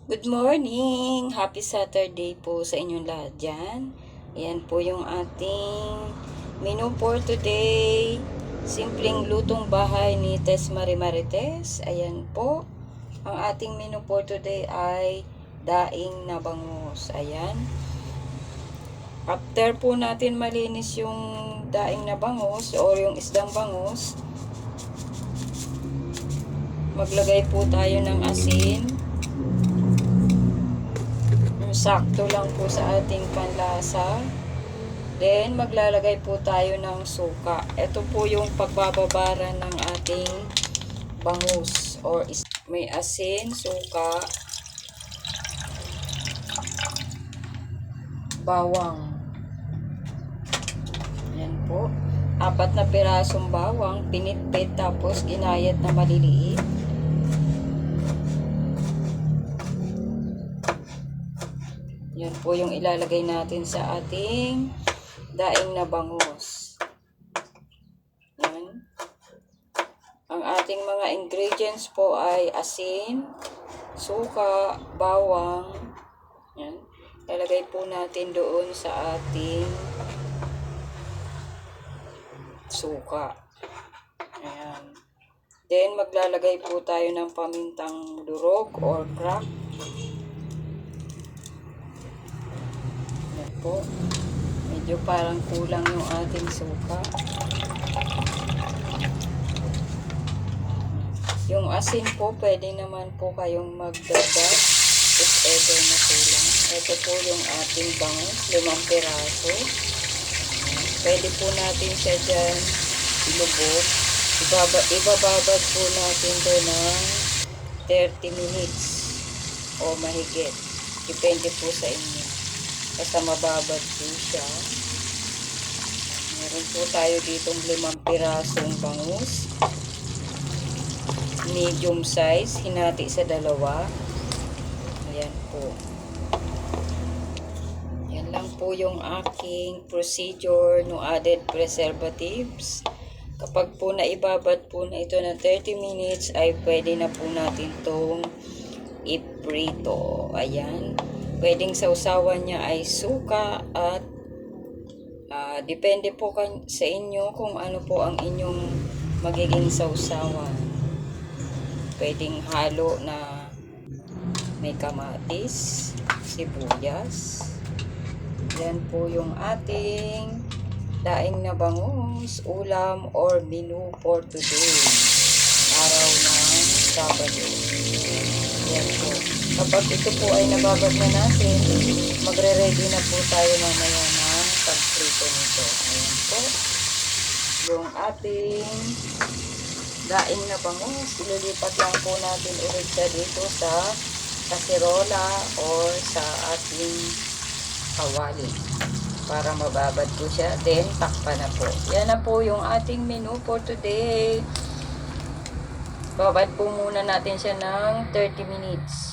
Good morning! Happy Saturday po sa inyong lahat dyan. Ayan po yung ating menu for today. Simpleng lutong bahay ni Tess Marie Marites. Ayan po. Ang ating menu for today ay daing na bangus. Ayan. After po natin malinis yung daing na bangus o yung isdang bangus, maglagay po tayo ng asin. Sakto lang po sa ating panlasa. Then, maglalagay po tayo ng suka. Ito po yung pagbababara ng ating bangus. Or may asin, suka, bawang. Ayan po. 4 na pirasong bawang, pinitpit tapos ginayat na maliliit. Yan po yung ilalagay natin sa ating daing na bangus. Yan. Ang ating mga ingredients po ay asin, suka, bawang. Yan. Ilalagay po natin doon sa ating suka. Ayan. Then, maglalagay po tayo ng pamintang durog or crack. Ayan po. Medyo parang kulang yung ating suka. Yung asin po, pwede naman po kayong magdagdag if ever na kulang. Ito po yung ating bangus, 5 piraso. Pwede po natin siya dyan ilubog. Ibababad po natin doon ng 30 minutes o mahigit. Depende po sa inyo. Basta mababad po siya. Meron po tayo ditong 5 pirasong bangus. Medium size, hinati sa 2. Ayan po. Yan lang po yung aking procedure no added preservatives. Kapag po naibabad po na ito ng 30 minutes, ay pwede na po natin itong iprito. Ayan. Pwedeng sausawan niya ay suka at depende po sa inyo kung ano po ang inyong magiging sausawan. Pwedeng halo na may kamatis, sibuyas. Yan po yung ating daing na bangus, ulam or menu for today. Araw ng Sabado. Yan po. Kapag ito po ay nababad na natin, magre-ready na po tayo mamaya ng pagprito nito. Ayan po. Yung ating daing na bangus, ililipat lang po natin ulit siya dito sa kaserola or sa ating kawali para mababad po siya. Then, takpan na po. Yan na po yung ating menu for today. Babad po muna natin siya ng 30 minutes.